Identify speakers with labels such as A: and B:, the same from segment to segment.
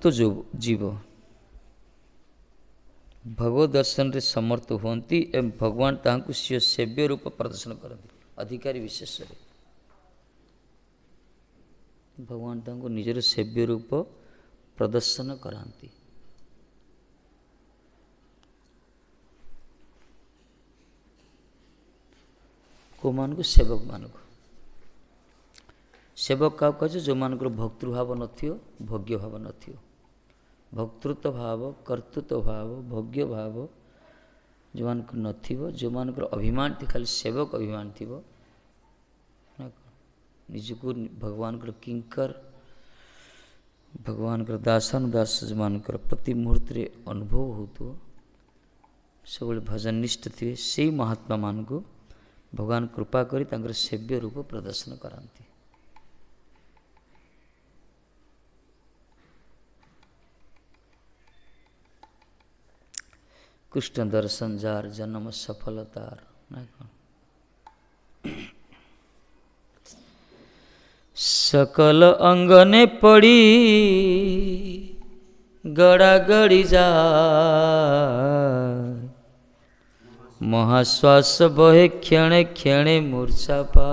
A: मुक्त जो जीव भगवत दर्शन रे समर्थ होती एवं भगवान तांकु स्वीय सेव्य रूप प्रदर्शन करती अधिकारी विशेष भगवान तांकु निजर सेव्य रूप प्रदर्शन कराती को मान को सेवक मान को सेवक क्या कह जो मान भक्तृभाव नथियो भोग्य भाव नथियो भक्तृत्व भाव कर्तृत्व भाव भोग्य भाव जो मान नथिबो जो मान अभिमान थी खाली सेवक अभिमान थी निजको भगवान किंकर भगवान दासानुदास जो मान प्रति मुहूर्त रे अनुभव हो तो सब भजन निष्ठ थे से महात्मा मान को भगवान कृपा करी तांकर सेव्य रूप प्रदर्शन करांती कृष्ण दर्शन जार जन्म सफलतार सकल अंगने पड़ी गड़ा गड़ी जा महाश्वास बहे क्षणे क्षणे मूर्छा पा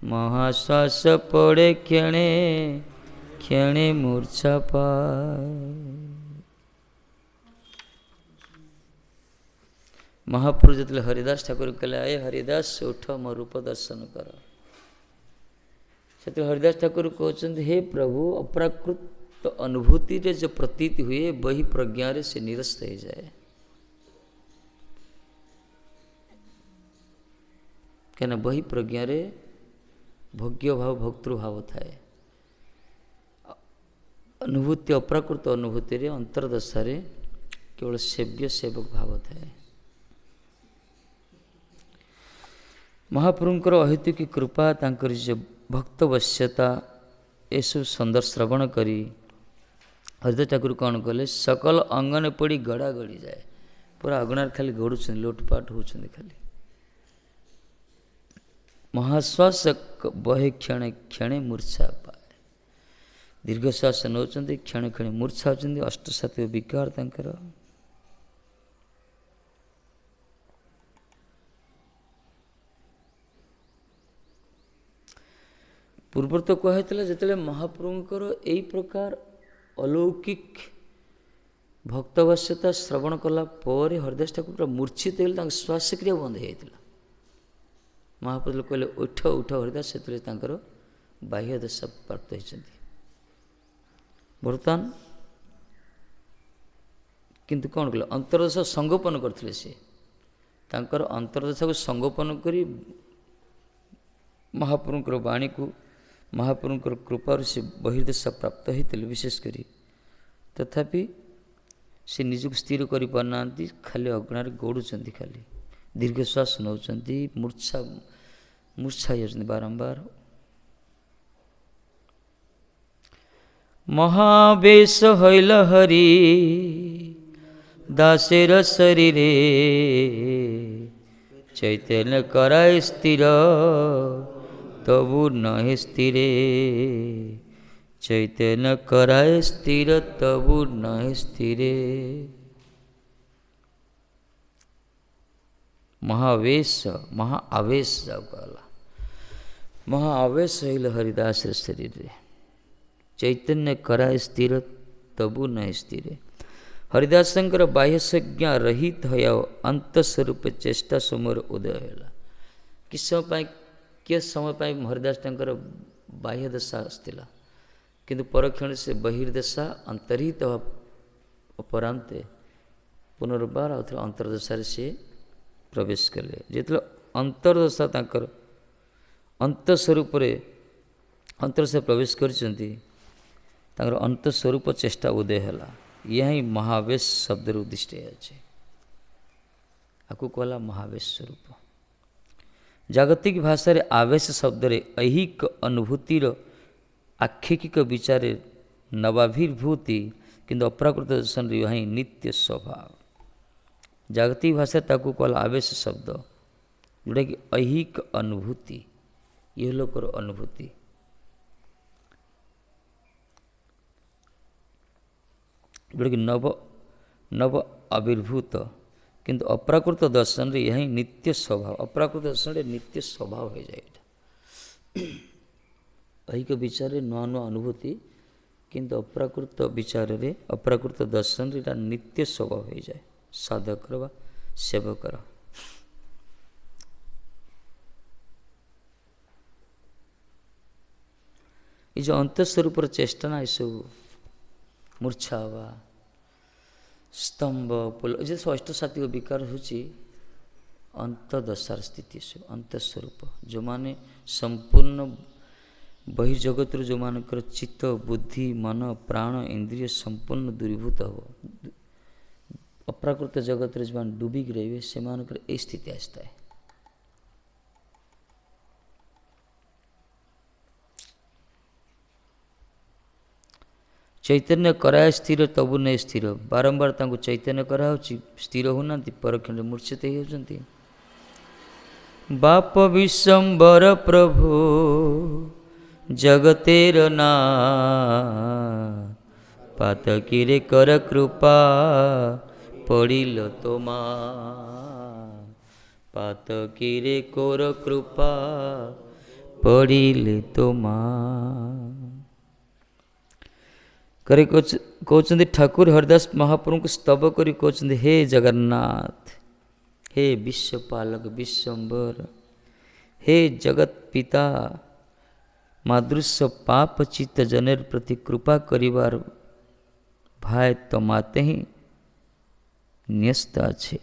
A: महाश्वास पड़े क्षणे क्षणे मूर्छा पा महापुरुष जो हरिदास ठाकुर कहले आए हरिदास उठ मो रूप दर्शन कर से हरिदास ठाकुर कहते हे प्रभु अप्राकृत अनुभूति रे जो प्रतीत हुए वही प्रज्ञा रे से निरस्त हो जाए कहना वही प्रज्ञा रे भोग्य भाव भक्तृभाव थाए अनुभूति अप्राकृत अनुभूति रे अंतरदशा रे केवल सेव्य सेवक भाव थाए महाप्रभुंकर अहेतुकी कृपा तांकर जो भक्तवश्यता एसु सुंदर श्रवण करी हरिदास ठाकुर कौन कले सकल अंगने पड़ी गड़ा गड़ी जाए पूरा अगणार खाली गड़ुच लोटपाट होती खाली महाश्वास बहे क्षण क्षणे मूर्छा पाए दीर्घश्वास नौचंदी क्षण क्षण मूर्छा होती अष्टसात्विक विकार तांकर पूर्व तो कहला जिते महाप्रभुंकर यही प्रकार अलौकिक भक्तवश्यता श्रवण कला पर हरिदास ठाकुर पूरा मूर्छित हो श्वासक्रिया बंद हो जाता महाप्रभु कहले उठ उठ हरिदास से बाह्य दशा प्राप्त होती बर्तमान किंतु कौन कले अंतरदशा संगोपन करते से अंतरदशा को संगोपन करी महाप्रभुंकर वाणी को महाप्रभुंकर कृपार से बहिर्दशा प्राप्त होते विशेषकर तथापि से निजक स्थिर कर पारना खाली अग्नार गड़ुंट खाली दीर्घश्वास नौ मूर्छा मूर्छा हो बारंबार महावेश हईल हरि दासेर शरीरे चैतन्य कराय स्थिर तबु नहे स्थिरे चैतन्य कराय स्थिर तबु नहे स्थिरे महावेश महाआवेश जाओ कहला महाआवेश हईल हरिदास शरीर रे चैतन्य कराय स्थिर तबु नहे स्थिरे हरिदास बाह्य संज्ञा रहित हो अंत स्वरूप चेष्टा समय उदय है किस समय किस समय हरिदास बाह्य दशा आसला किंतु परक्षण से बहिर्दशा अंतर्हित अपरांते पुनर्बार अंतर्दशा से प्रवेश कले जो अंतर्दशा अंतस्वरूप अंतरदशा प्रवेश कर अंतस्वरूप चेष्टा उदय है यह ही महावेश शब्द उद्दिष्ट अच्छे आपको कहला महावेश स्वरूप जागतिक भाषा रे आवेश शब्द रे ऐहिक अनुभूतिर आक्षेकिक विचार नवाभिर्भूति किंतु अप्राकृत दर्शन यह नित्य स्वभाव जागतिक भाषा ताकू कहला आवेश शब्द जोटा कि ऐहिक अनुभूति यह लोकर अनुभूति जोटाकि नव नव आविर्भूत किंतु अप्राकृत दर्शन रे यह नित्य स्वभाव अप्राकृत दर्शन रे नित्य स्वभाव हो जाए ऐहिक विचार नुआ नुआ अनुभूति किंतु अप्राकृत विचार रे अप्राकृत दर्शन रे नित्य स्वभाव हो जाए साधकर व सेवकर ये जो अंतस्वरूप चेष्टा ना सब मूर्छा हवा स्तंभ पुल जो षष्ठ सात्विक विकार होची अंतदशार स्थिति से अंतस्वरूप जो माने संपूर्ण बहिर्जगत जो मानकर चित्त बुद्धि मन प्राण इंद्रिय संपूर्ण दूरीभूत हो अप्राकृत जगत जो डूबिक रहे से मानकर ए स्थिति आसता है। चैतन्य कराए स्थिर तबु नहीं स्थिर बारंबार तांको चैतन्य कराउछि स्थिर होना परक्षण मूर्छित होती बाप विश्वम्बर प्रभु जगतेर ना पातकीरे कर कृपा पड़िल तोमा पातकीरे कर कृपा पड़िल तोमा करे कहते ठाकुर हरिदास महाप्रभु को स्तव करी कहते हे जगन्नाथ हे विश्वपालक विश्वम्बर हे जगत पिता मादृश्य पाप चित्त जनेर प्रति कृपा करिवार भाई तमाते ही न्यस्त छे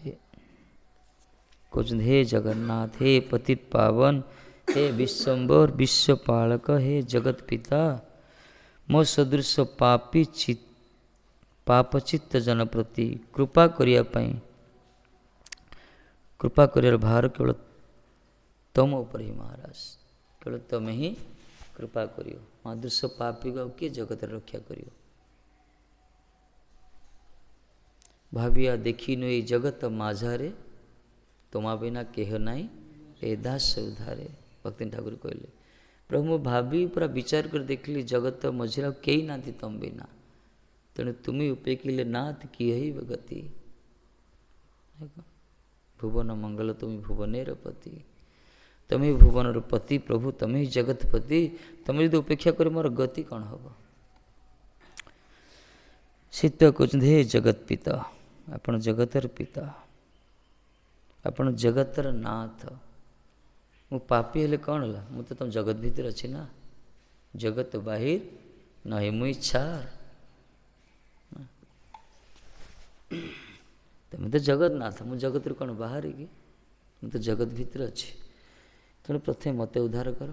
A: कहते हे जगन्नाथ हे पतित पावन हे विश्वम्बर विश्वपालक हे जगत पिता मो सदृश पापी पापचित्त जन प्रति कृपा करिया पई कृपा करियर भार केवल तम ऊपर ही महाराज केवल तुम ही कृपा करियो मादृश्य पापी को किए जगत रक्षा करियो भाविया देखी नो ये जगत माझारे तुमा बिना केह नाई ए दास उधारे भक्ति ठाकुर कहले प्रभु मो भाभी पूरा विचार कर देखली जगत मझिरा कई ना तुम बिना तेणु तुम्हें उपेक्षिले नाथ की ही गति भुवन मंगल तुम्हें भुवनेर पति तुम्हें भुवनर पति प्रभु तुम्हें जगतपति तुम्हें यदि उपेक्षा कर मोर गति कौन हम सीत कहते हे जगत पिता आपण जगतर पिता आपण जगतर नाथ मु पापी हेले कौन है मु तो तुम जगत भीतर अच्छी ना जगत बाहिर नहीं मुई छार तुम तो जगत नाथ मु जगत रू कौन बाहर कि मु तो जगत भीतर अच्छी तेणु प्रथम मत उद्धार कर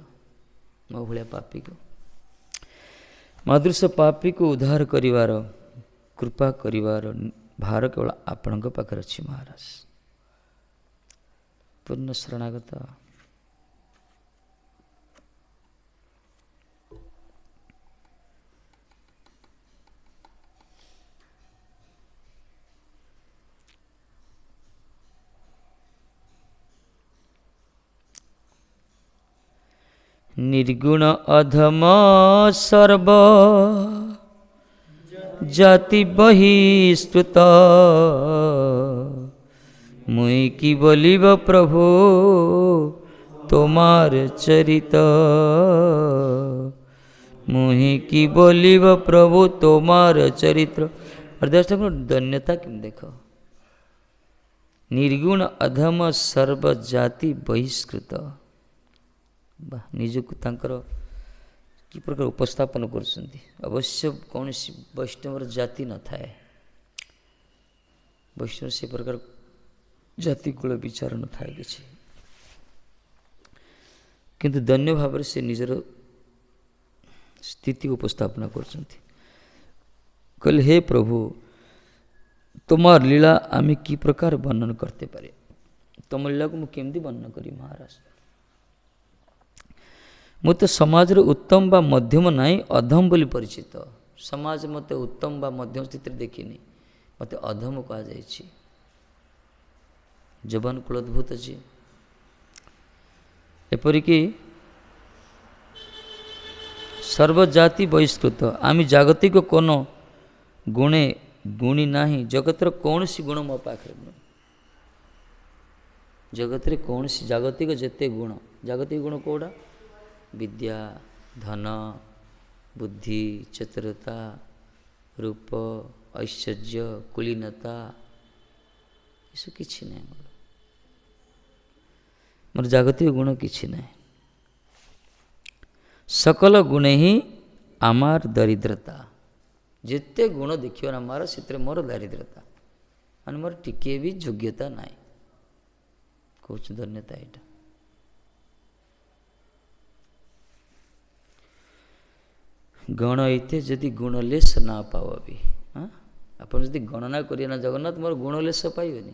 A: मो भाया पापी को मादृश्य पापी को उद्धार करिवार कृपा करिवार भार केवल आपण पाखे अच्छी महाराज पूर्ण शरणागत निर्गुण अधम सर्व जाति बहिष्कृत मुई की बोलिब प्रभु तोमार चरित मुही की बोलिब प्रभु तोमार चरित्र और दर्शक धन्यता किम देख निर्गुण अधम सर्व जाति बहिष्कृत निजक तांकर कि प्रकार उपस्थापन करछन्ति अवश्य कौन वैष्णव जाति न थाए वैष्णव से प्रकार जाति कुल विचार न थाए किछि किंतु धन्य भाव से निजर स्थिति उपस्थापना करछन्ति कहले हे प्रभु तुम्हार लीला आम कि प्रकार वर्णन करते पारे तुम लीला को मुझे केमती वर्णन करी महाराज मु तो समाज उत्तम बा मध्यम नाई अधम बोली परिचित समाज मत उत्तम बा मध्यम स्थिति देखिनी मत अधम कह जाइछि जवान कुलद्भुत जी एपरिकी सर्वजाति बहिष्कृत आम जागतिक कोन गुणे गुणी नाही जगतर कौन सी गुण मो पाखे नुहे जगत रे कौन सी जागतिक जेते गुण जागतिक गुण कौड़ा विद्या धन बुद्धि चतुरता रूप ऐश्वर्य कुलीनता ये किसी ना मोर जागतिक गुण किसी ना सकल गुण ही आमार दरिद्रता जिते गुण देखियो ना मार से मोर दारिद्रता माने मोर टिके भी योग्यता नाई कौच धन्यता यहाँ गण इते जदि गुणलेस ना पाव भी हाँ आप जदि गणना करिए ना जगन्नाथ मोर गुणलेस पाइबेनि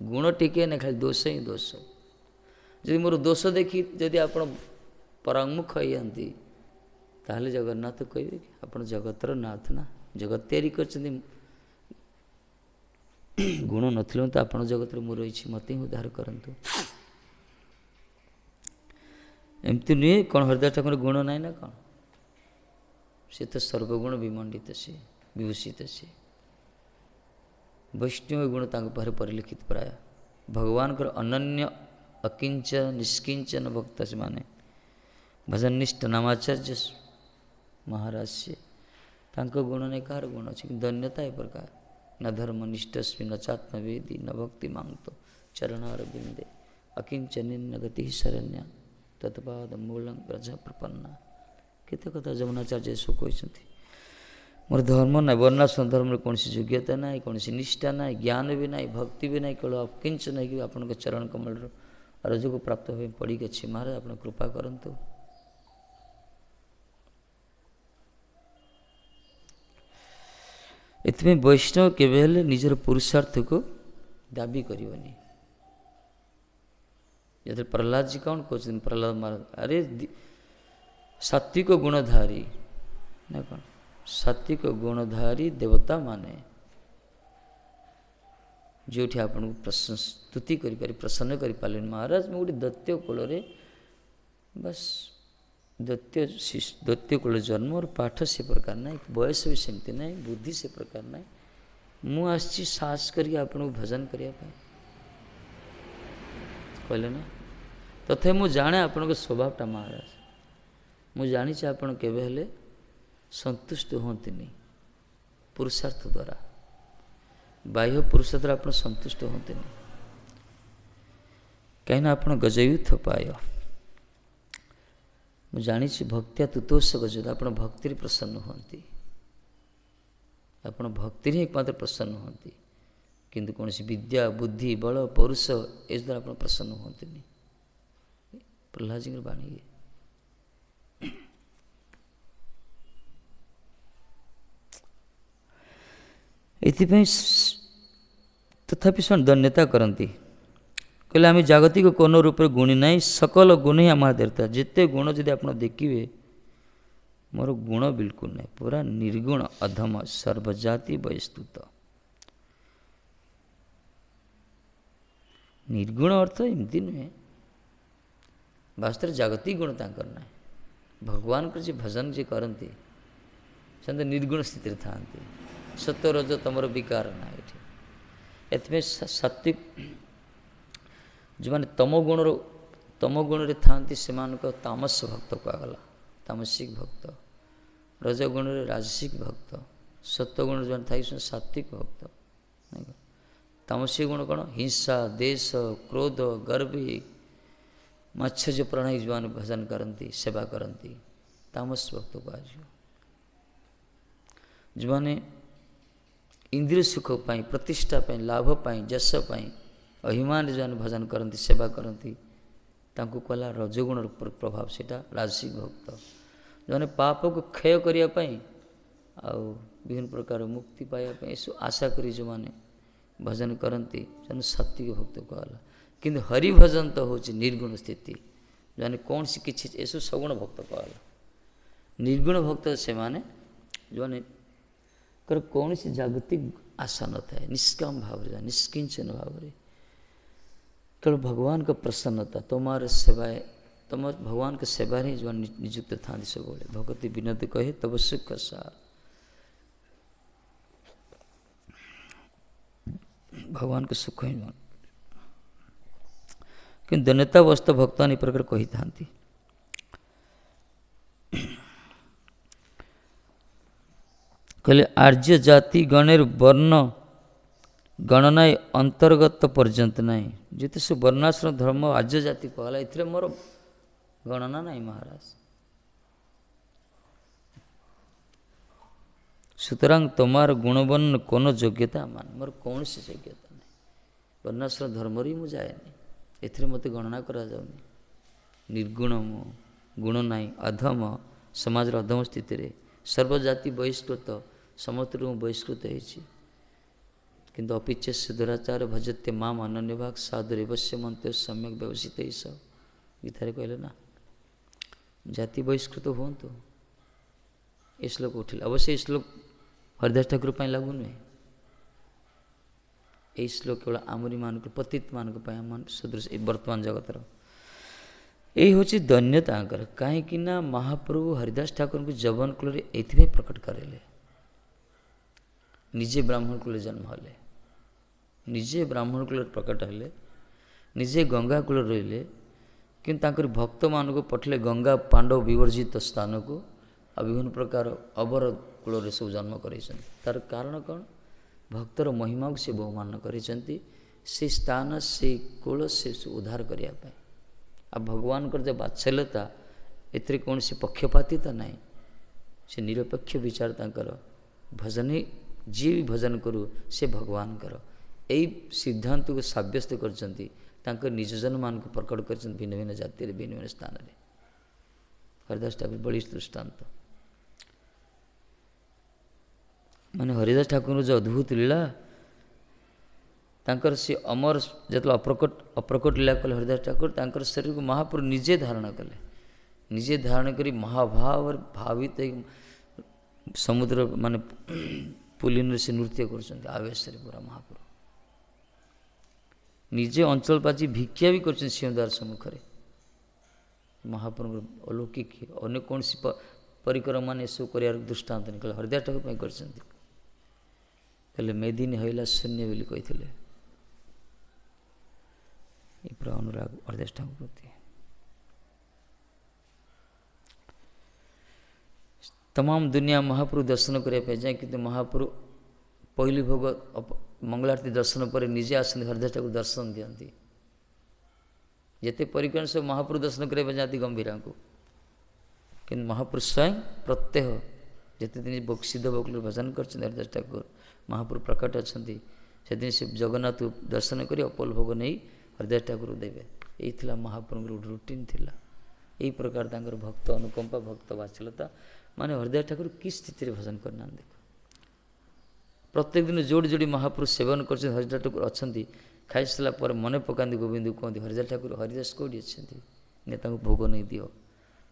A: गुण टिके ना खाली दोष ही दोष जदि मोर दोष देखी जदि आप परामुख होती ताहले जगन्नाथ कहे कि आप जगतर नाथ ना जगत तैयारी कर गुण नथिले तो आप जगत मु रही मत ही उद्धार करंतु एमती नुहे कौन हृदय ठाकुर गुण ना ना कौन से तो सर्वगुण विमंडित से विभूषित से वैष्णव गुण पारे परिलिखित प्राय भगवान को अनन्य अकिंचन निष्किंचन भक्त से माने भजननिष्ठ नामाचार्य महाराज से गुण नहीं कार गुण अच्छे कि धन्यता है प्रकार न धर्मनिष्ठस्वी न चात्मवेदी न भक्ति मांगतो चरणारविंदे अकिंचन न गति शरण्या तत्पाद मूलं ब्रज प्रपन्ना केते कथा जमुनाचार्य सो कहते मोर धर्म ना वर्णाश्रम धर्म कौन सी योग्यता ना कौन सी निष्ठा ना ज्ञान भी ना भक्ति भी ना केवल अकिंचन है कि आप चरण कमल रज को प्राप्त हो पड़ी अच्छी महाराज आप कृपा करंतु इतमें वैष्णव केवल निजर पुरुषार्थ को दाबी करिवनी जैसे प्रहलाद जी कौन कहते प्रहलाद महाराज अरे सात्विक गुणधारी ना कौन सात्विक गुणधारी देवता माने जो आपन स्तुति करि प्रसन्न करि पाले महाराज मैं गोटे दैत्य कूल बस दैत्य कूल जन्म और पाठ से प्रकार ना बयस भी सेमती ना बुद्धि से प्रकार ना मुझे साहस करी आपन भजन करने कहले ना तथे मु जाने आपन स्वभावटा महाराज मु जानी आपन केबे हेले संतुष्ट होती पुरुषार्थ द्वारा बाह्य पुरुषार्थ आप संतुष्ट होते कहीं आप गजयुथ पाय मुझे जानी भक्तिया तुतोष गजयुत आप भक्ति प्रसन्न होती आप भक्ति एकमात्र प्रसन्न होती किंतु कौन सी विद्या बुद्धि बल पौरुष इस द्वारा आप प्रसन्न होती प्रहलाद जी बाणी एथिपाई तथापि से धन्यता करती कहले आम जागतिक कौन रूप गुणी ना सकल गुण ही आम देवता जिते गुण जदि आप देखिए मोर गुण बिल्कुल ना पूरा निर्गुण अधम सर्वजाति बहिस्तुत निर्गुण अर्थ एमती नुहे वास्तव जागतिक गुण तांकर ना भगवान को जी भजन जी करती से निर्गुण स्थिति था सत्य रज तुमर विकार ना ये सात्विक जो मैंने तम गुण रे था से तामस भक्त कहगला तामसिक भक्त रजगुण रे राजसिक भक्त सत्वगुण जो था सात्विक भक्त तामसिक गुण कौन हिंसा देश क्रोध गर्वी मात्सर्य प्रणय जो मैंने भजन करती सेवा करती तामस भक्त कह जो मैंने इंद्रिय सुख पाई प्रतिष्ठा पाई लाभ पाई जश पाई अभिमान जो भजन करती सेवा करती कहला रजगुण प्रभाव से राजसिक भक्त जो पाप को क्षय करने विभिन्न प्रकार मुक्ति पाइबा आशा करी जो मैंने भजन करती सात्विक भक्त कहला किंतु हरि भजन तो हूँ निर्गुण स्थिति जो कौन सी किसी ऐसा सगुण भक्त कहला निर्गुण भक्त से माने जो कौन सी जागतिक आशा न था निष्काम भाव निष्किंचन भाव केवल भगवान का प्रसन्नता तुम्हारे सेवाए तुम भगवान के सेवा ही जो नियुक्त था सब भगवती विनोद कहे तब सुख सार भगवान को सुख ही कि धन्यतावस्त भक्तवान ए प्रकार कही था। कहले आर्य जाति गणेर वर्ण गणना अंतर्गत पर्यंत नाई जिते से वर्णाश्रम धर्म आर्य जाति कहला ए मोर गणना नाई महाराज। सुतरां तमार गुणवर्ण कोनो योग्यता मान मोर कौन सी योग्यता नहीं वर्णाश्रम धर्म ही मुझे जाएनि एथरे मते गणना करा जाउनी। निर्गुण मो गुण नाई अधम समाज अधम स्थिति रे सर्वजाति बहिष्कृत समस्त बहिष्कृत होइछि किंतु अपिच्छे दुराचार भजते माम अनन्य भाग साधुरेवश्य मंत्र सम्यक व्यवसित सब गीतारे कहले ना जाति बहिष्कृत हुंतु। ये श्लोक उठिल अवश्य श्लोक हरिदास ठाकुर लागू नुहे। यही श्लोक केवल आमरी मान पतित मान सदृश वर्तमान जगतर यही हूँ धन्यता कहीं महाप्रभु हरिदास ठाकुर को जवन कुल ये प्रकट करेले निजे ब्राह्मण कुल जन्म हेले निजे ब्राह्मण कुल प्रकट हेले निजे गंगा कूल रहिले कि भक्त मान को पठले गंगा पांडव विवर्जित स्थान को विभिन्न प्रकार अवर कूल सब जन्म कर तार कारण कौन भक्तर महिमा को से बहुमान कर स्थान से कूल से उद्धार करने आ भगवान कर जो बात्सल्यता एथरे कौन सी पक्षपातिता नहीं से निरपेक्ष विचार तांकर भजन जी भी भजन करू से भगवान कर यही सिद्धांत को सब्यस्त कर निज जन मान को प्रकट कर भिन्न भिन्न जाति भिन्न भिन्न स्थान में हरिदास ठाकुर बड़ी दृष्टांत माने हरिदास ठाकुर जो अद्भुत लीला तांकर से अमर जो अप्रकट लीला कले हरिदास ठाकुर तांकर शरीर को महाप्रभु निजे धारण कले निजे धारण करी महाभाव भावित समुद्र माने पुलिन से नृत्य कर आवेश पूरा महाप्रभु निजे अंचल पाची भिक्षा भी कर सिंहद्वार सम्मुखें महाप्रभु अलौकिक अन्य कौन सी परिक्रमा ने सब कर दृष्टांत नहीं कहले हरिदास ठाकुर कहले मेदिन हईला शून्य बोली कही पूरा अनुराग हरिदास ठाकुर प्रति तमाम दुनिया महाप्रभु दर्शन करने जाए कि महाप्रभु पहली भोग मंगलारती दर्शन पर निजे आसते हरिदास ठाकुर दर्शन दिखती जिते परिक्रम सब महाप्रभु दर्शन करने जाती गंभीरा को कि महाप्रभु स्वयं प्रत्यह जिते दिन सिद्ध बकुल भजन कर हरिदास ठाकुर महाप्रभु प्रकट अच्छा से दिन से जगन्नाथ दर्शन कर अपल भोग नहीं हरिदास ठाकुर देवे यही महाप्रभु रुटीन थिला यही प्रकार तांकर भक्त अनुकंपा भक्त वात्सल्यता माने हरिदास ठाकुर किस स्थिति में भजन करना देख प्रत्येक दिन जोड़ी जोड़ी महाप्रभु सेवन कर हरिदास ठाकुर अच्छा खाई सारा पर मन पकाती गोविंद कहते हरिदास ठाकुर हरिदास कौटी अच्छा नेता भोग नहीं दियो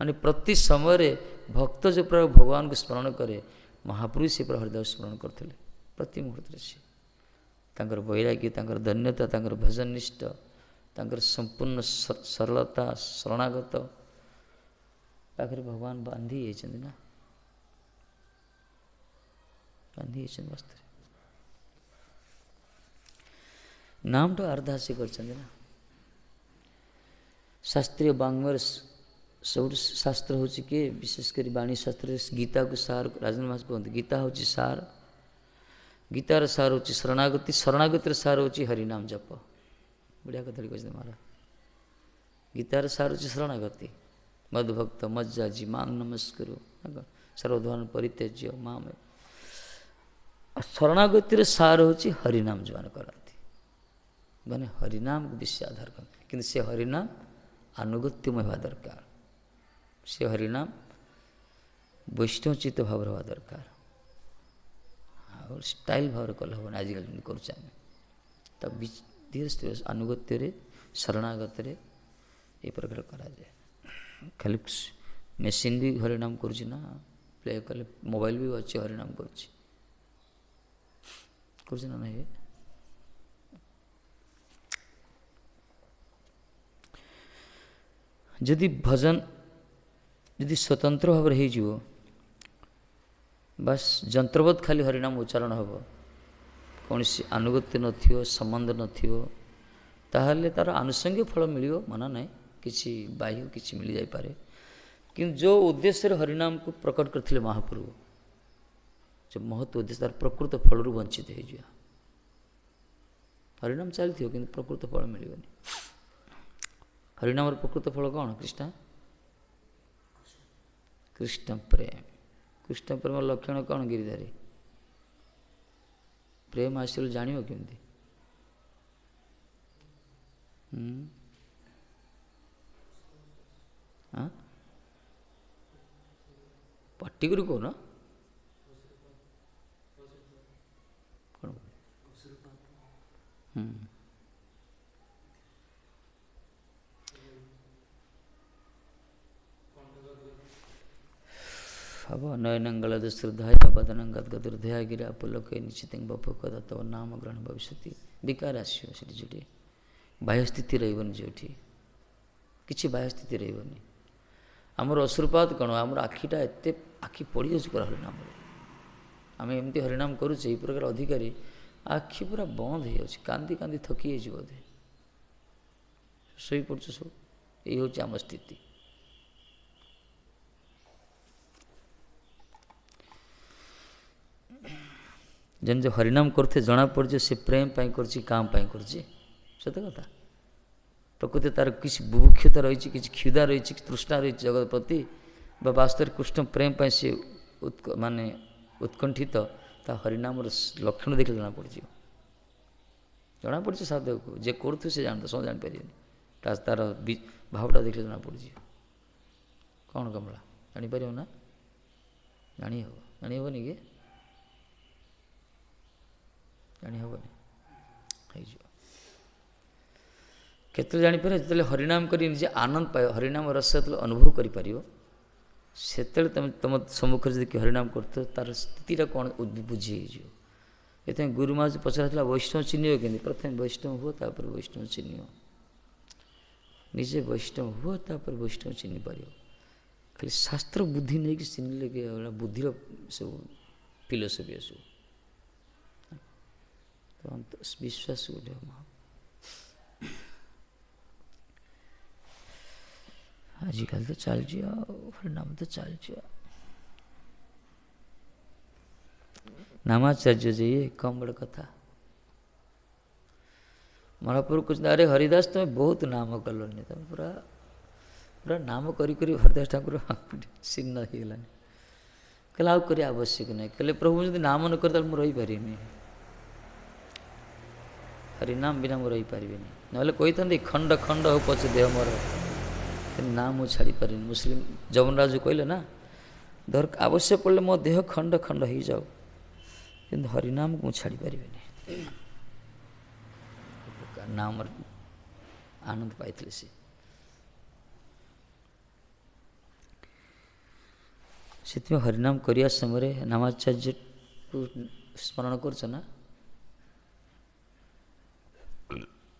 A: माने प्रति समय भक्त जो प्रकार भगवान को स्मरण करे महाप्रभु से पूरा हरिदास स्मरण करते प्रति मुहूर्त से वैराग्य धन्यता भजन निष्ठ संपूर्ण सरलता शरणागत पाखे भगवान बांधी ना बांधी वस्त्र नाम तो अर्धा से कर शास्त्रीय बांग्मर सब शास्त्र हूँ कि विशेषकर वाणी शास्त्र गीता को सार राजेन्द्र महाराज कहते गीता हूँ सार गीतार सार हूँ शरणागति शरणागतिर सार हूँ हरिनाम जप बढ़िया कथा कहते महाराज गीतार सार हूँ शरणागति मदभक्त मज्जाजी मांग नमस्करो सर्वधर्म परित्यज्य माम शरणागतिर सार हूँ हरिनाम जो करती माने हरिनाम को विषय आधार कर कि से हरिनाम आनुगत्यमय हवा दरकार से हरिनाम वैष्णवचित भाव हवा दरकार और स्टाइल भाव कल हम आजिकल करुचे तब धीरे धीरे अनुगत्य शरणागत ये प्रकार करा जाए खाली मेसीन भी हरिनाम करुँच ना प्ले कले मोबाइल भी अच्छे हरिनाम करुँच ना नहीं जदि भजन जदि स्वतंत्र भाव बस जंत्रवत खाली हरिनाम उच्चारण हम कौन आनुगत्य नथियो संबंध नथियो ताहले तार आनुषंगिक फल मिलियो मना ना किसी बाह्य किसी मिल जाई पारे कि जो उद्देश्य हरिनाम को प्रकट करथिले महाप्रभु जो महत्व उद्देश्य तार प्रकृत फल रु वंचित हो जा हरिनाम चलती कि प्रकृत फल मिलनी हरिनाम प्रकृत फल कौन कृष्ण कृष्ण प्रेम लक्षण कौन गिरिधारी प्रेम आसल जान केमती पट्टिकरी कौन अब नयनंगलद श्रद्धाया बदनंगदृदया गिरा पुलक निश्चित बप कदा तव नाम ग्रहण भविष्य विकार आसो से जो बाह्यस्थिति रही जो कि बाह्यस्थिति रही आमर अश्रुपात कौन आम आखिटा एत आखि पड़ी जाऊँ हरिनाम आम एमती हरिनाम करुचे ये प्रकार अधिकारी आखि पूरा बंद हो कांदी कांदी थकी बोधे शोई पड़छ सब ये हूँ आम स्थिति जन जो हरिनाम करते जना पड़े से प्रेम पाई काम पाई सत कथा प्रकृति तार किसी बुभुक्षता रही किसी क्षुधा रही तृष्णा रही जगत प्रति वास्तव कृष्ण प्रेम पाई से माने उत्कंठित ता हरिनाम लक्षण देखले जना पड़ जना पड़ साधक को जे करूँ से जानता सब जापर तार भावटा देखले जना पड़ कौन कमला जापर ना जानी कि जानी केत जापर जो हरिनाम कर निजे आनंद पाए हरिनाम रस जो अनुभव कर तुम सम्मुख जब हरिनाम कर तार स्थितिटा कौन बुझी ये गुरुमा जो पचरा वैष्णव चिन्ह के प्रथम वैष्णव हुआ तापर वैष्णव चिन्ह निजे वैष्णव हुआ तापर वैष्णव चिन्ह पार खाली शास्त्र बुद्धि नहीं कि चिन्हले कि बुद्धि सब फिलोसफी सब तो विश्वास गोटे आजिकल तो चलती हरिनाम तो चलती नामाचार्य जी ये कम बड़ कथा महाप्रभु कुछ अरे हरिदास तुम बहुत नाम कलनि तुम पूरा पूरा नाम करी करी हरिदास ठाकुर सिन्न हो गलानी कहले आउ कर आवश्यक नहीं कहले प्रभु जब नाम न कर मुझे रही पारि हरिनाम बिना मुझे रही पारि ना कही था खंड खंड हो पचे देह मोर नाम मुझे छाड़ी पारि मुस्लिम जवन राजू कहले ना धर आवश्यक पड़े मो देह खंड खंड हो जाऊ कि हरिनाम को छाड़ी पारि नाम आनंद पाई से हरिनाम करिया समय नामाचार्य को स्मरण करछ ना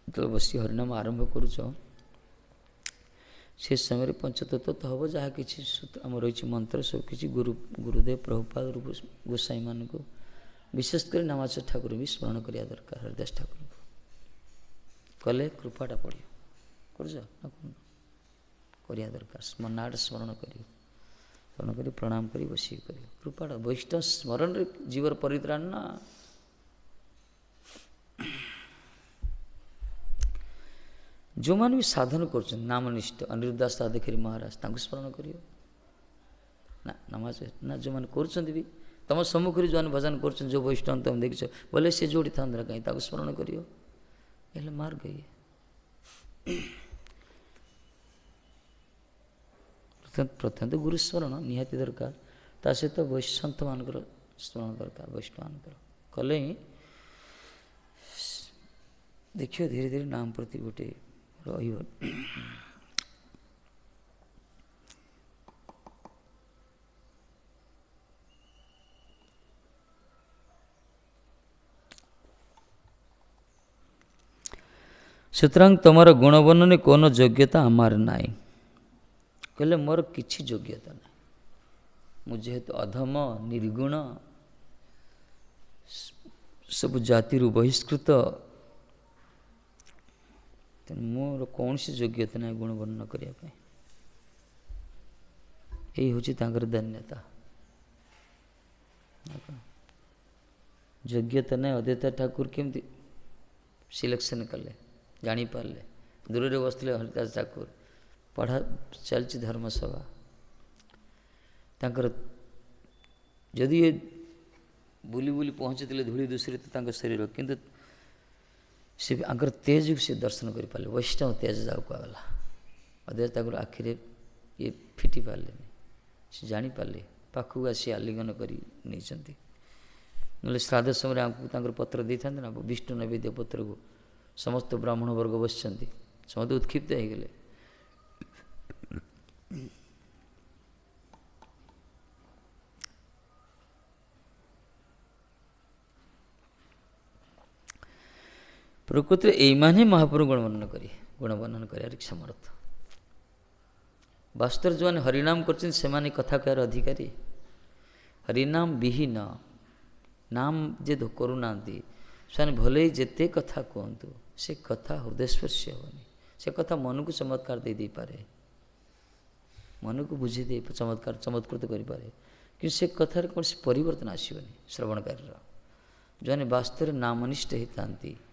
A: तो बस हरिनाम आरंभ करुच से समय पंचतत्व तो हम जहाँ कि सूत्र आम रही मंत्र सब किसी गुरुदेव प्रभुपाद गोसाई मान को विशेषकर नामाचार्य ठाकुर भी स्मरण करिया दरकार हरिदास ठाकुर को कले कृपाटा पड़ो कर दरकार स्मरणाट स्मरण कर प्रणाम कर बस कर कृपाटा वैष्णव स्मरण जीवर परित्राण ना जो मैंने भी साधन कर नामनिष्ठ अनिरुद्धास देखिए महाराज स्मरण कर नमाज ना जो मैंने कर तुम सम्मुख जो भजन कर जो वैष्णव तुम देख बोले सी जोड़ी था कहीं स्मरण कर मार्ग ये प्रथम तो गुरु स्मरण निहाती दरकार ता सहित वैष्णव मान स्मरण दरकार वैष्णव मान कले ही देखियो धीरे धीरे नाम प्रति गोटे रही सुतराং तुमार गुणवर्णन कौन योग्यता आमार नाई कहले मोर किछि योग्यता ना मुझे तो अधम निर्गुण सब जाति बहिष्कृत, तेणु मोर कौन सी योग्यता ना गुण वर्णन करने। यही हूँ धन्यता। योग्यता ना अद्वैत ठाकुर केमती सिलेक्शन कले जापारे, दूर रे बसते हरिदास ठाकुर पढ़ा चलती धर्मसभा जदि ये बुली बुली पहुँची धूली दूषित शरीर किंतु से आगर तेज को से दर्शन कर पारे, वैष्णव तेज जाऊ कहला अद्वैत ठाकुर आखिरे ये फिटी पारे से जापारे, पाखक आसी आलिंगन कर श्राद्ध समय आमको पत्र दे था ना विष्णु नैवेद्य पत्र को समस्त ब्राह्मण वर्ग बस समस्त उत्क्षिप्त हो गले। प्रकृति यही महाप्रभु गुण वर्णन कर समर्थ। वास्तव जो मैंने हरिनाम कर कथा कहार अधिकारी, हरिनाम विहीन नाम जे करूना से भले जिते कथा कहतु से कथा हृदयस्पर्शी हेनी, से कथा मन को चमत्कार दे पारे, मन को बुझे दे चमत्कार चमत्कृत करें कि से कथार कौन से परिवर्तन आसबनी। श्रवणकारी जो मैंने वास्तव नामनिष्ठ होता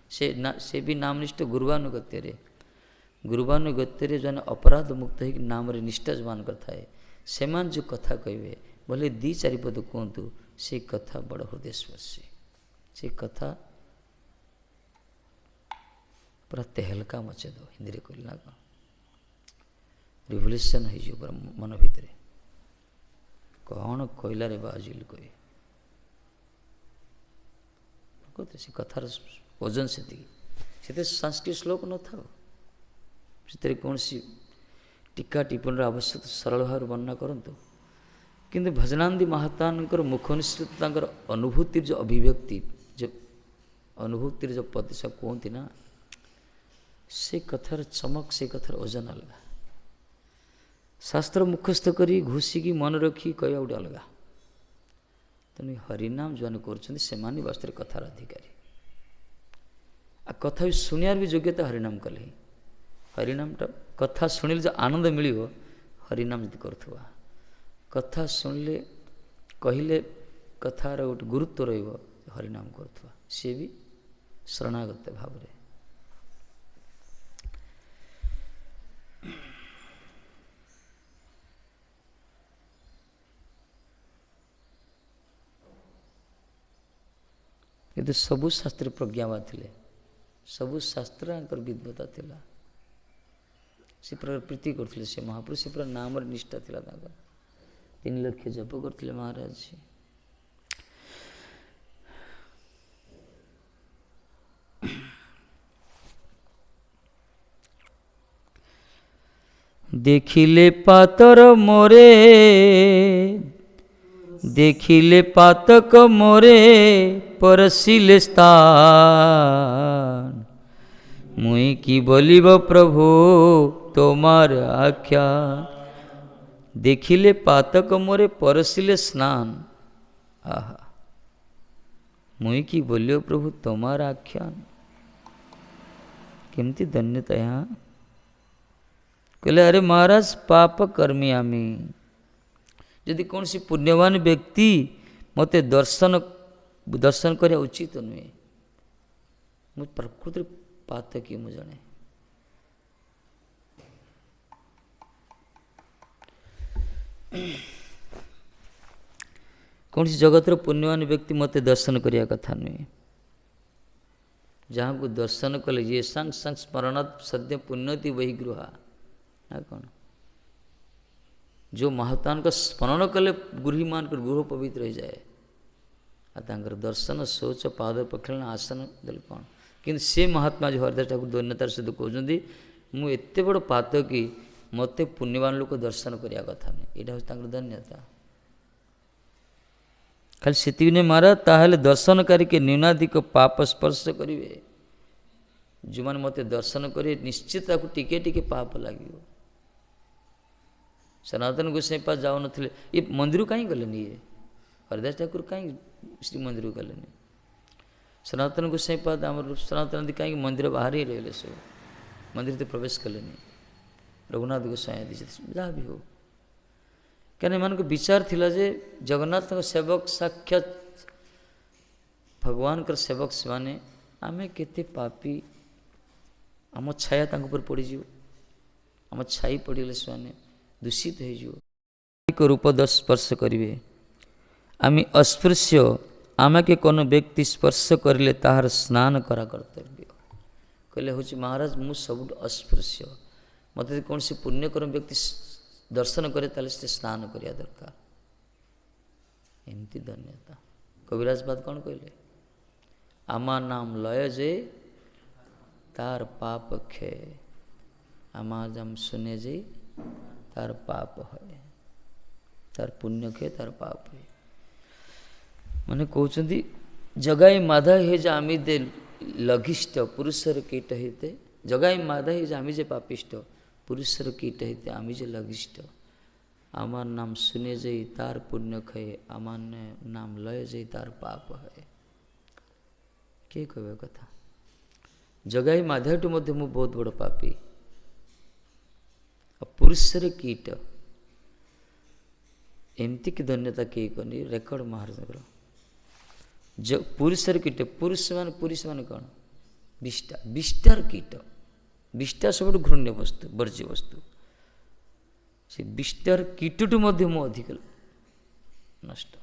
A: से भी नामनिष्ठ गुरुवानुगत्य जो अपराध मुक्त हो नाम निष्ठा जो मान थाए से जो कथा कहे भले दी चारिपद कहतु से कथा बड़ हृदयस्पर्शी, से कथा पूरा तेहलका मचे दो हिंदी कहल ना कौन रिवोल्यूशन हो मन भितर कौन कहलार बाजुल कहे से कथार ओजन से संस्कृत श्लोक न था से कौन सी टीका टिप्पणी आवश्यक सरल भाव वर्णना करूँ किंतु भजनानंदी महात्मा मुख निश्चित अनुभूतिर जो अभिव्यक्ति जो अनुभूतिर जो प्रतिशत कहती ना से कथार चमक से कथार ओजन अलग, शास्त्र मुखस्थ करी घोषिकी मन रखी कह गोटे अलग। तेणु हरिनाम जो मैंने कर वास्तव कथार अधिकारी आ कथा भी शुणियार भी योग्यता हरिनाम कले हरिनामटा कथा शुणिले जो आनंद मिल हरिनाम जी करुवा कथा शुणिले कहले कथार गोटे गुरुत्व ररिनाम करुवा सी भी शरणागत भाव में। किंतु सबु शास्त्र प्रज्ञावा थे, सबु शास्त्र विद्वता थिला, से प्रीति करते से महापुरुष से पूरा नाम निष्ठा थिला 3 लक्ष जप करते महाराज जी। देखिले पातर मोरे देखिले पातक मोरे परसिले स्थान मुई की बोलिब प्रभु तोमार आख्या। देखिले पातक मोरे परसिले स्नान, आहा मुई की बोलियो प्रभु तोमार आख्यान। केमती धन्यता यहाँ कहले अरे महाराज पाप कर्मी आमी यदि कौन सी पुण्यवान व्यक्ति मते दर्शन करिया उचित नुहे मु प्रकृति पातकी मु जने कौन सी जगत पुण्यवान व्यक्ति मते दर्शन करिया कथा नुहे जहाँ को दर्शन कले ये संग संग स्मरणात् सद्य पुण्यति वही गृहा ना कौन जो महात्मा का स्मरण कले गृह मान कर गृह पवित्र हो जाए आर दर्शन शौच पाद प्रक्षालन आसन दल कौन कि से महात्मा जो हरिदास ठाकुर धन्यतार सहित कहते मुझे एत बड़ पात कि मत पुण्यवान लोक दर्शन करने कथा नहीं यहाँ हूँ धन्यता खाली से महाराज ताहले दर्शनकारी के न्यूनाधिक पाप स्पर्श करेंगे जो मैंने मत दर्शन करेंगे निश्चित टिके टिके पाप लगे। सनातन गोस्वामी पास जाऊ न ये मंदिर कहीं गले ये हरिदास ठाकुर कहीं श्री मंदिर गले सनातन गोसाई पाद आम सनातन आदि कहीं मंदिर बाहर ही रहे सब मंदिर तो प्रवेश कले रघुनाथ गोसाई आदि जहाँ भी हो क्या मान विचार थिला जे जगन्नाथ सेवक साक्षात भगवान कर सेवक से माने आमे केते पापी आम छाया पर पड़ज आम छाई पड़गले से दूषित हो रूप स्पर्श करेंगे आम अस्पृश्य आम के कौन व्यक्ति स्पर्श करें ताहार स्नान करा कर्तव्य कहले हूँ महाराज मु सब अस्पृश्य मत कौन से पुण्यकर्म व्यक्ति दर्शन करे ताले से स्नान करिया दरकार एमती धन्यता कविराज बात कौन कहले आमा नाम लय जे तार पाप खे आमा जम सुने जे तार पाप है तार पुण्य खे तार पाप है माने कहते जगाई माधा हे जे आमी दे लघिष्ठ पुरुषर कीट हेते जगाई माधा हे जे आमी जे पापिष्ट पुरुषर कीट हेते आमी जे लघिष्ठ आमार नाम सुने जे तार पुण्य खे आमार नाम लय जे तार पाप है किए कह कथा जगाई माधाठू मध्य मु बहुत बड़ पापी पुरुषर कीट एमती की धन्यता किए कनी रेकर्ड महाराज पुरुषर कीट पुरुष मान कौन विष्टा विष्टार कीट विष्टा सब घृण्य वस्तु वर्ज्य वस्तु से विष्टार कीटटू मध्य मु अधिक नष्ट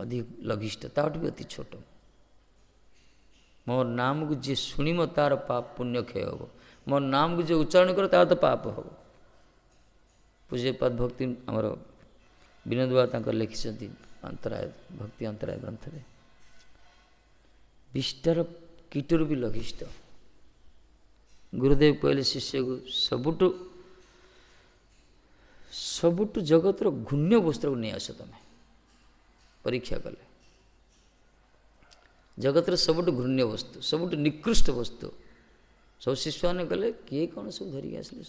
A: अधिक लघिष्ठ ताठू भी अति छोट मोर नाम को जी शुणिम तार पाप पुण्य क्षय हम मोर नाम को जो उच्चारण कर तार तो पाप हम पूज्यपाद भक्ति आमर विनोद बाबा लिखिं अंतराय भक्ति अंतराय ग्रंथ में विष्टार कीटर भी लघिष्ठ गुरुदेव कहले शिष्य को सबुठु जगतर घूण्य वस्त्र को नहीं आस तुम परीक्षा कले जगतर सबुठु घृण्य वस्तु सबुठु निकृष्ट वस्तु सब शिशु मैंने कले किए कौन सब धरिक आसले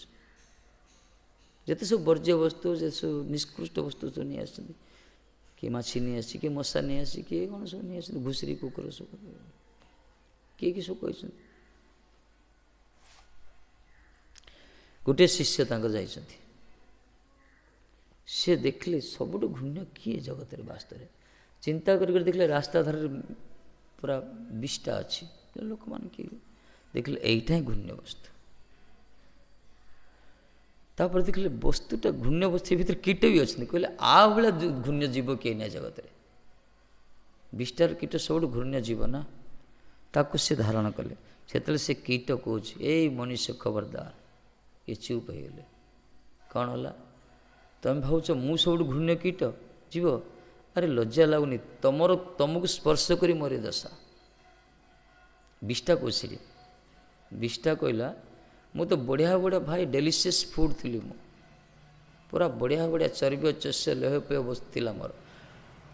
A: जिते सब वर्ज्य वस्तु जे सब निष्कृष्ट वस्तु सब नहीं आस किए माछी नहीं आसी किए मशा नहीं आसी किए कौन सब नहीं आस घुषरी कुकुर सब किए कि सब कही गोटे शिष्य जाइछन्ति सी देखले सबुठु घृण्य किए जगत वास्तव चिंता कर देखले रास्ता धार पूरा विष्टा अच्छी लोक मान किए देखले यहीटा ही घृण्य वस्तु तापर देखले वस्तुटा घृण्य वस्तु भीतर कीट भी अच्छे कहले आ भाया घृण्य जीव किए ना जगत विष्टार कीट सब घृण्य जीव ना ताकू से धारण कले से कीट कौच ए मनुष्य खबरदार ये चुप हो गले कौन है तुम भावच मु सब घृण्य कीट जीव अरे लज्जा लगुनि तुमको स्पर्श करी मोरी दशा विष्टा कौशरी विष्टा कहला मु तो बढ़िया बढ़िया भाई डेलीशियस फूड थी मु पूरा बढ़िया बढ़िया चर्बी चस्य लेह पेय बसला मोर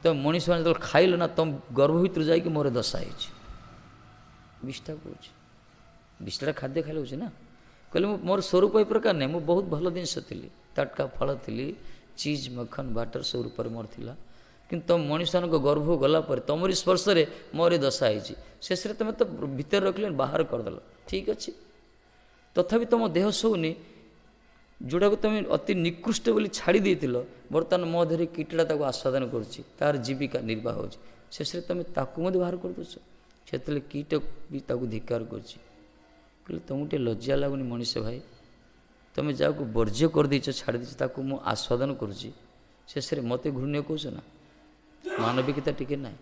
A: तो मनीष मैंने जो खाइल ना तुम गर्भ भर जाकि मोर दशा विष्टा कौच विष्टा खाद्य खाइल हो ना कहले मोर स्वरूप ये प्रकार नहीं मुझे बहुत भल जिनस थी तटका फल थी चीज मक्खन बाटर सब रूप मोर थिला किंतु तुम मनीष मान गर्भ गला तुमरी स्पर्श में मोर दशा होती शेष तुम तो भितर रखल बाहर करदेल ठीक अच्छे तथापि तुम देह शोनी जोड़ा को तुम अति निकृष्ट बोली छाड़ी देथिल बर्तमान मो देह कीटटा ताको आस्वादन करुच्ची तार जीविका निर्वाह हो शेष तुम ताकू बाहर कर दौच से कीट भी ताकू धिक्कार करुच्ची कहले तुमको टे लज्जा लगुनि मनीष भाई तुम्हें जहाँ को वर्ज्य कर देच छाड़ी देच ताकू मु आस्वादन करुच्ची शेष मत घृण्य कौच ना मानविकता टिके ना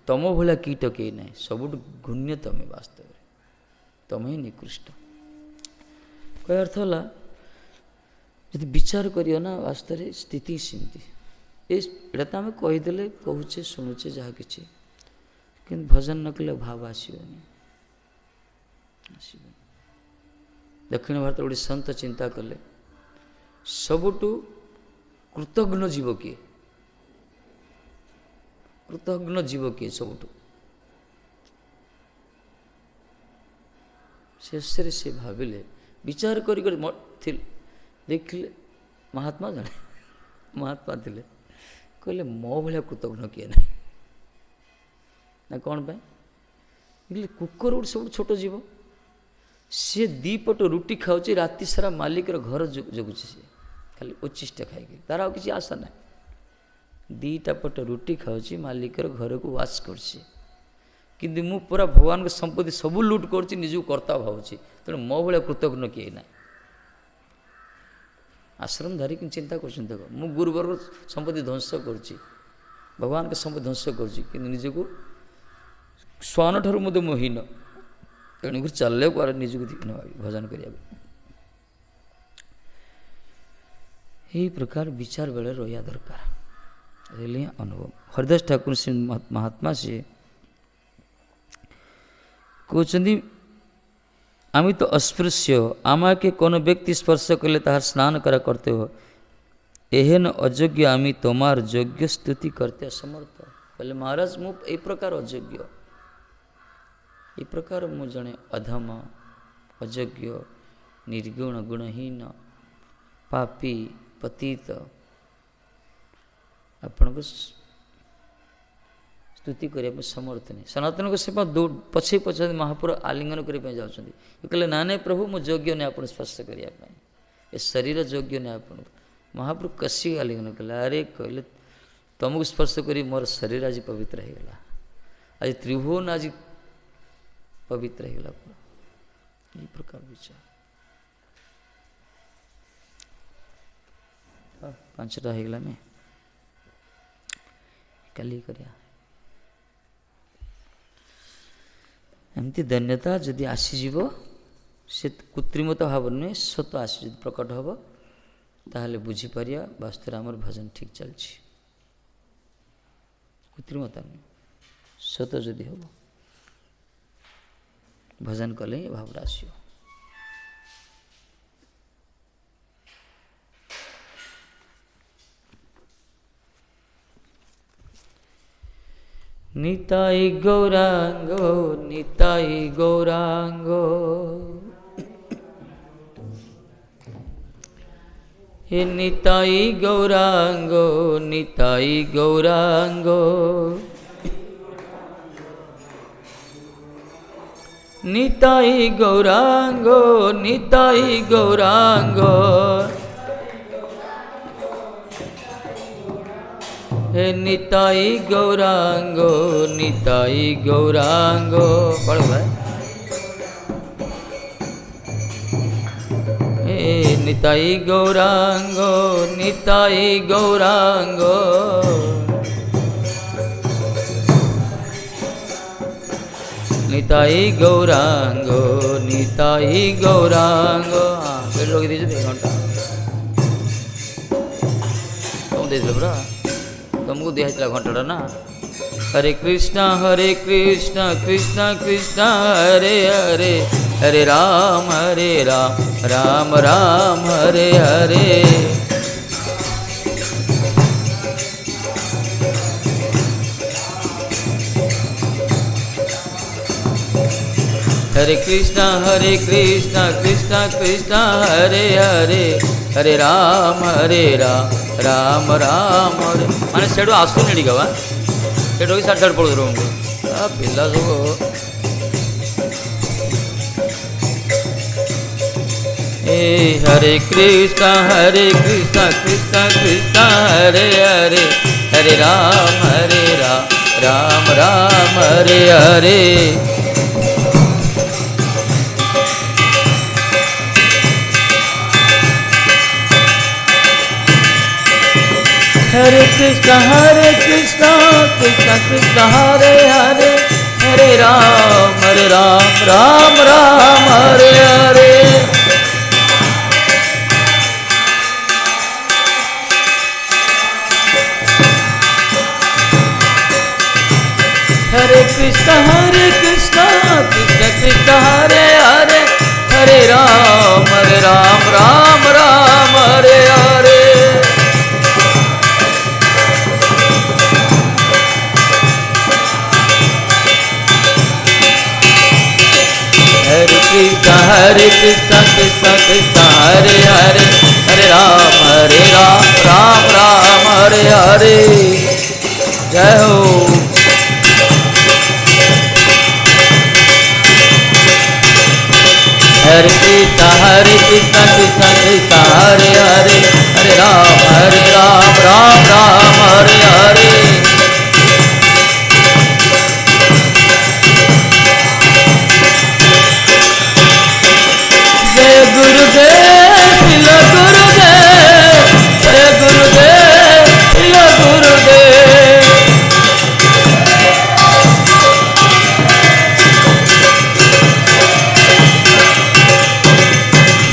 A: तुम भाया कीट कई ना सबुठ घृण्य तुम्हें वास्तव में तुम्हें ही निकृष्ट कह अर्थ है जब विचार करियो ना वास्तव में स्थिति सेमती एटा तो आम कहीदे कहचे शुणुचे जहाँ कि भजन न कले भाव आसबनी दक्षिण भारत गोटे संत चिंता कले सबुठु कृतघ्न जीव किए कृतघ्न जीव किए सबुठु शेष से भाविले विचार करी देखिले महात्मा जड़े महात्मा थे कहले मो भाया कृतघ्न किए ना ना कौन पाए କୁକୁର ଗୋଟେ ସବୁଠୁ ଛୋଟ ଜୀବ, ସିଏ ଦୁଇପଟ ରୁଟି ଖାଉଛି, ରାତି ସାରା ମାଲିକର ଘର ଜଗୁଛି, ସିଏ ଖାଲି ଉଚ୍ଚିଷ୍ଟ ଖାଇକି, ତାର ଆଉ କିଛି ଆଶା ନାହିଁ। ଦୁଇଟା ପଟ ରୁଟି ଖାଉଛି, ମାଲିକର ଘରକୁ ୱାଚ୍ କରୁଛି। କିନ୍ତୁ ମୁଁ ପୁରା ଭଗବାନଙ୍କ ସମ୍ପତ୍ତି ସବୁ ଲୁଟ୍ କରୁଛି, ନିଜକୁ କର୍ତ୍ତା ଭାବୁଛି, ତେଣୁ ମୋ ଭଳିଆ କୃତଜ୍ଞ କିଏ ନାହିଁ। ଆଶ୍ରମ ଧରିକି ଚିନ୍ତା କରୁଛନ୍ତି, ଦେଖ ମୁଁ ଗୁରୁବର୍ଗ ସମ୍ପତ୍ତି ଧ୍ୱଂସ କରୁଛି, ଭଗବାନଙ୍କ ସମ୍ପତ୍ତି ଧ୍ୱଂସ କରୁଛି, କିନ୍ତୁ ନିଜକୁ ଶ୍ୱାନ ଠାରୁ ମଧ୍ୟ ମୁଁ ହୀନ, ତେଣୁକରି ଚାଲିବାକୁ ଆରେ ନିଜକୁ ହୀନ ଭାବି ଭଜନ କରିବାକୁ। ଏହି ପ୍ରକାର ବିଚାର ବେଳେ ରହିବା ଦରକାର, ରହିଲେ ଅନୁଭବ। ହରିଦାସ ଠାକୁର ଶ୍ରୀ ମହାତ୍ମା ସିଏ କହୁଛନ୍ତି, আমি তো অস্পৃশ্য, আমাকে কোনো ব্যক্তি স্পর্শ করলে তাহার স্নান করা কর্তব্য, এহেন অযোগ্য আমি তোমার যোগ্য স্তুতি করতে অসমর্থ। କହିଲେ ମହାରାଜ ମୁଁ এই ପ୍ରକାର ଅଯୋଗ୍ୟ, এই ପ୍ରକାର ମୁଁ ଜଣେ ଅଧମ, ଅଯୋଗ୍ୟ, ନିର୍ଗୁଣ, ଗୁଣହୀନ, ପାପୀ, ପତିତ, ଆପଣଙ୍କୁ ସ୍ତୁତି କରିବା ପାଇଁ ସମର୍ଥ ନାହିଁ। ସନାତନଙ୍କ ସେବା ପଛେଇ ପଛାଇ ମହାପୁର ଆଲିଙ୍ଗନ କରିବା ପାଇଁ ଯାଉଛନ୍ତି। କହିଲେ ନା ନାଇଁ ପ୍ରଭୁ, ମୁଁ ଯୋଗ୍ୟ ନାହିଁ ଆପଣ ସ୍ପର୍ଶ କରିବା ପାଇଁ, ଏ ଶରୀର ଯୋଗ୍ୟ ନାହିଁ ଆପଣଙ୍କୁ। ମହାପ୍ରଭୁ କଷି ଆଲିଙ୍ଗନ କଲେ, ଆରେ କହିଲେ ତୁମକୁ ସ୍ପର୍ଶ କରି ମୋର ଶରୀର ଆଜି ପବିତ୍ର ହେଇଗଲା, ଆଜି ତ୍ରିଭୁବନ ଆଜି ପବିତ୍ର ହେଇଗଲା। ଏହି ପ୍ରକାର ବିଚାର। 5ଟା ହେଇଗଲାନି, କାଲି କରିବା। ଏମିତି ଧନ୍ୟତା ଯଦି ଆସିଯିବ, ସେ କୃତ୍ରିମତା ଭାବ ନୁହେଁ, ସତ ଆସି ଯଦି ପ୍ରକଟ ହେବ, ତାହେଲେ ବୁଝିପାରିବା ବାସ୍ତବରେ ଆମର ଭଜନ ଠିକ୍ ଚାଲିଛି। କୃତ୍ରିମତା ନୁହେଁ, ସତ ଯଦି ହେବ, ଭଜନ କଲେ ହିଁ ଭାବଟା ଆସିବ। নিতাই গৌরাঙ্গ, নিতাই গৌরাঙ্গ, হে নিতাই গৌরাঙ্গ, নিতাই গৌরাঙ্গ, নিতাই গৌরাঙ্গ, নিতাই গৌরাঙ্গ, হে নিতাই গৌরাঙ্গ, নিতাই গৌরাঙ্গ। পড়ো ভাই। হে নিতাই গৌরাঙ্গ, নিতাই গৌরাঙ্গ, নিতাই গৌরাঙ্গ, নিতাই গৌরাঙ্গ। লগে দিয়েছে ঘন্টা কম দিয়েছিল পুরা, तुमको दिया घंटा ना। हरे कृष्णा कृष्ण कृष्ण हरे हरे, हरे राम राम राम हरे हरे। हरे कृष्ण कृष्ण कृष्ण हरे हरे, हरे राम राम राम हरे। माने सेठू आसुनी गवा सेठू की साढ़े पड़ो रूम को पिला सब। ए हरे कृष्ण कृष्ण कृष्ण हरे हरे, हरे राम राम राम हरे हरे। हरे कृष्ण कृष्ण कृष्ण हरे हरे, हरे राम राम राम हरे हरे। हरे कृष्ण कृष्ण कृष्ण हरे हरे, हरे राम राम राम हरे हरे। हरे कृष्ण कृष्ण कृष्ण हरे हरे, हरे राम राम राम हरे हरे। जय हो। हरे कृष्णा कृष्णा कृष्णा हरे हरे, हरे राम राम राम हरे हरे। जय गुरुदेव श्रील गुरुदेव, जय गुरुदेव श्रील गुरुदेव।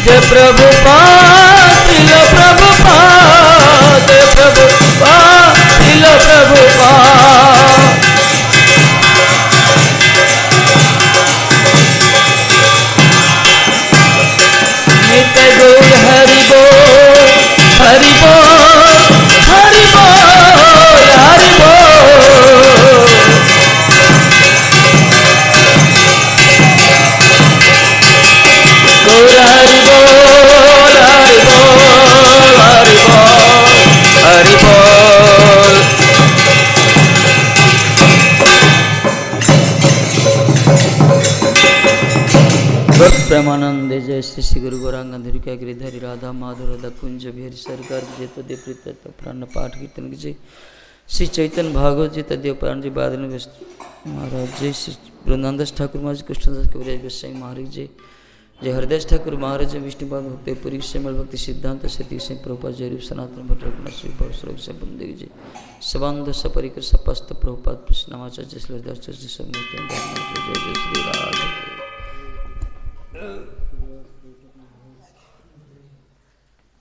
A: जय प्रभुपाद श्रील प्रभुपाद, जय प्रभुपाद श्रील प्रभुपाद। नित्य गौर हरि बोल, हरि बोल, हरि बोल, हरि बोल। गौर हरि बोल, हरि बोल, हरि बोल, हरि बोल। भक्त प्रेमानंद जय श्री श्री गुरु गौरांग का गिरिधरी राधा माधुर कुंज बिहारी सरकार जय तदेव प्रीत प्राण पाठ कीर्तन की जय। श्री चैतन्य भागवत जी तदेव प्राण जी बादल महाराज जय। श्री वृंदानदास ठाकुर महाराज कृष्णदास कविराज गोसाई महाराज जय। जय हरदास ठाकुर महाराज विष्णुपाद भक्त पुरी श्यामल भक्ति सिद्धांत सती सिंह प्रभुपाद जय रूप सनातन भट्ट रघुनाथ श्री भवस्वरूप से बंदगी जय। सबांध सपरिकर सपस्त प्रभुपाद कृष्ण नामाचार्य श्री हरदास जय श्री राधे।